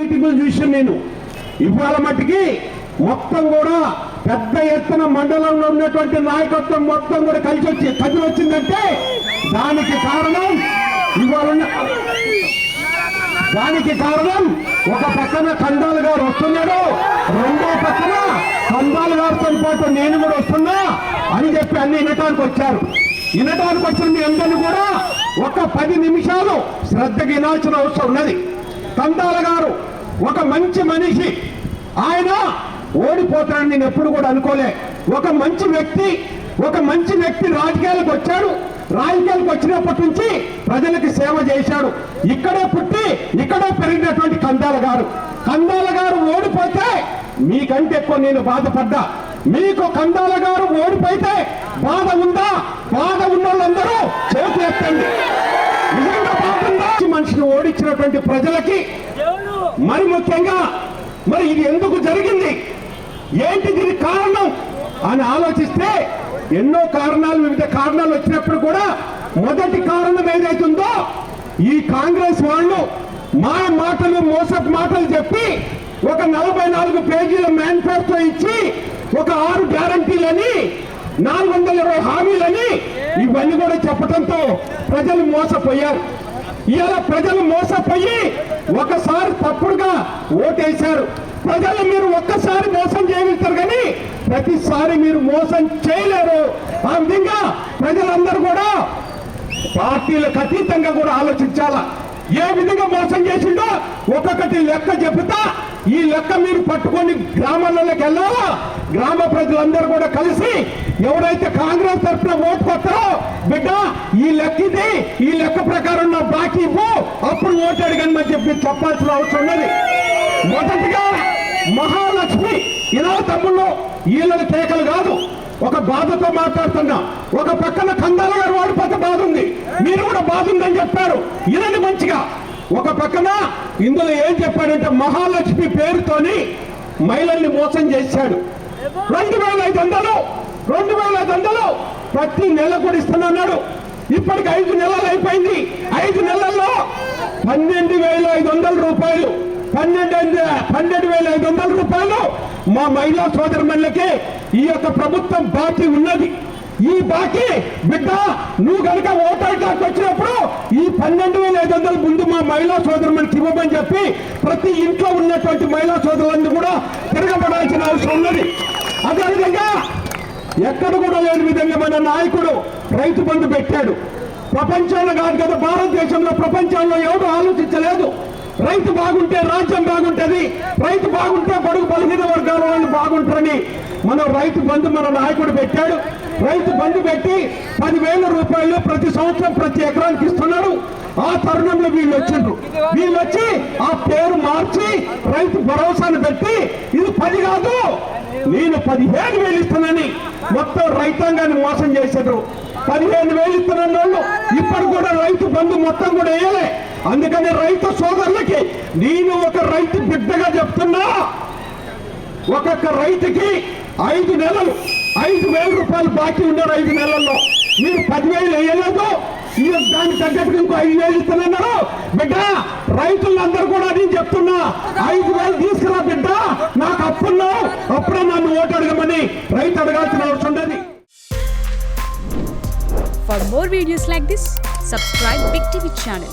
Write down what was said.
మీటింగులు చూసాను నేను. ఇవాళ మట్టికి మొత్తం కూడా పెద్ద ఎత్తున మండలంలో ఉన్నటువంటి నాయకత్వం మొత్తం కూడా కలిసి వచ్చిందంటే దానికి కారణం ఒక పక్కన కందాల గారు వస్తున్నాడు, రెండో పక్కన కందాల గారితో పాటు నేను కూడా వస్తున్నా అని చెప్పి అన్ని వినటానికి వచ్చారు. వినటానికి వచ్చిన మీ అందరినీ కూడా ఒక 10 నిమిషాలు శ్రద్ధగా వినాల్సిన అవసరం ఉన్నది. కందాల గారు ఒక మంచి మనిషి, ఆయన ఓడిపోతాడని నేను ఎప్పుడు కూడా అనుకోలే. ఒక మంచి వ్యక్తి రాజకీయాలకు వచ్చాడు. రాజకీయాలకు వచ్చినప్పటి నుంచి ప్రజలకు సేవ చేశాడు. ఇక్కడే పుట్టి ఇక్కడే పెరిగినటువంటి కందాల గారు ఓడిపోతే మీకంటే ఎక్కువ నేను బాధపడ్డా. మీకు కందాల గారు ఓడిపోతే బాధ ఉందా? బాధ ఉన్న వాళ్ళందరూ చేతులు ఎత్తండి. నిజంగా బాధ ఉందా? మనిషిని ఓడించినటువంటి ప్రజలకి మరి ముఖ్యంగా మరి ఇది ఎందుకు జరిగింది, ఏంటి దీనికి కారణం అని ఆలోచిస్తే ఎన్నో కారణాలు, వివిధ కారణాలు వచ్చినప్పుడు కూడా మొదటి కారణం ఏదైతుందో ఈ కాంగ్రెస్ వాళ్ళు మోసపు మాటలు చెప్పి ఒక 44 పేజీల మేనిఫెస్టో ఇచ్చి ఒక 6 గ్యారంటీలని 420 హామీలని ఇవన్నీ కూడా చెప్పడంతో ప్రజలు మోసపోయారు. ఇలా ప్రజలు మోసపోయి ఒకసారి తప్పుడుగా ఓటేశారు. ప్రజలు మీరు ఒక్కసారి మోసం చేయగలుగుతారు కానీ ప్రతిసారి మీరు మోసం చేయలేరు. ఆ విధంగా ప్రజలందరూ కూడా పార్టీలకు అతీతంగా కూడా ఆలోచించాలా. ఏ విధంగా మోసం చేసిండో ఒక్కొక్కటి లెక్క చెబుతా. ఈ లెక్క మీరు పట్టుకొని గ్రామాలలోకి వెళ్ళాలా. గ్రామ ప్రజలందరూ కూడా కలిసి ఎవరైతే కాంగ్రెస్ తరఫున ఓటు కొట్టారో బిడ్డ ఈ లెక్క ఇది, ఈ లెక్క ప్రకారం నా బాకీ ఇవ్వు, అప్పుడు ఓటు అడిగని చెప్పి చెప్పాల్సిన అవసరం ఉన్నది. మొదటిగా మహాలక్ష్మి ఇలా తమ్ముళ్ళు వీళ్ళని కేకలు కాదు, ఒక బాధతో మాట్లాడుతున్నా. ఒక పక్కన కందాల గారు ఓడిపోతే బాధ ఉంది, మీరు కూడా బాధ ఉందని చెప్పారు. ఇలాంటి మంచిగా ఒక పక్కన ఇందులో ఏం చెప్పాడంటే మహాలక్ష్మి పేరుతోని మహిళల్ని మోసం చేశాడు. 2500 ప్రతి నెల కూడా ఇస్తున్నాడు. ఇప్పటికి 5 నెలలు అయిపోయింది. 5 నెలల్లో 12,500 రూపాయలు 12,500 రూపాయలు మా మహిళా సోదరులకి ఈ యొక్క ప్రభుత్వం బాకీ ఉన్నది. ఈ బాకీ బిడ్డ నువ్వు కనుక ఓటానికి వచ్చినప్పుడు ఈ 12,500 ముందు మా మహిళా సోదరులకి ఇవ్వమని చెప్పి ప్రతి ఇంట్లో ఉన్నటువంటి మహిళా సోదరులందరూ కూడా తిరగబడాల్సిన అవసరం ఉన్నది. అదేవిధంగా ఎక్కడ కూడా లేని విధంగా మన నాయకుడు రైతు బంధు పెట్టాడు. ప్రపంచంలో కాదు కదా, భారతదేశంలో ప్రపంచంలో ఎవరు ఆలోచించలేదు. రైతు బాగుంటే రాజ్యం బాగుంటది, రైతు బాగుంటే బడుగు బలహీన వర్గాల వాళ్ళు బాగుంటారని మనం రైతు బంధు మన నాయకుడు పెట్టాడు. రైతు బంధు పెట్టి 10,000 రూపాయలు ప్రతి సంవత్సరం ప్రతి ఎకరానికి ఇస్తున్నాడు. ఆ తరుణంలో వీళ్ళు వచ్చి ఆ పేరు మార్చి రైతు భరోసాను పెట్టి ఇది 10 కాదు నేను 15,000 ఇస్తున్నానని మొత్తం రైతాంగాన్ని మోసం చేశారు. 15,000 ఇస్తున్న వాళ్ళు ఇప్పుడు కూడా రైతు బంధు మొత్తం కూడా వేయలే. అందుకని రైతు సోదరులకి నేను ఒక రైతు బిడ్డగా చెప్తున్నా, ఒక్కొక్క రైతుకి 5 నెలలు 5,000 రూపాయలు బాకీ ఉన్నారు. 5 నెలల్లో మీరు 10,000 వేయలేదు, దానికి తగ్గట్టుగా ఇంకో 5,000 ఇస్తున్నారు. బిడ్డ రైతులందరూ కూడా నేను చెప్తున్నా, 5,000 తీసుకురా బిడ్డ, నాకు అప్పున్నావు, అప్పుడే నన్ను ఓటు అడగమని రైతు అడగాల్సిన అవసరం ఉండదు. For more videos like this, subscribe Big TV channel.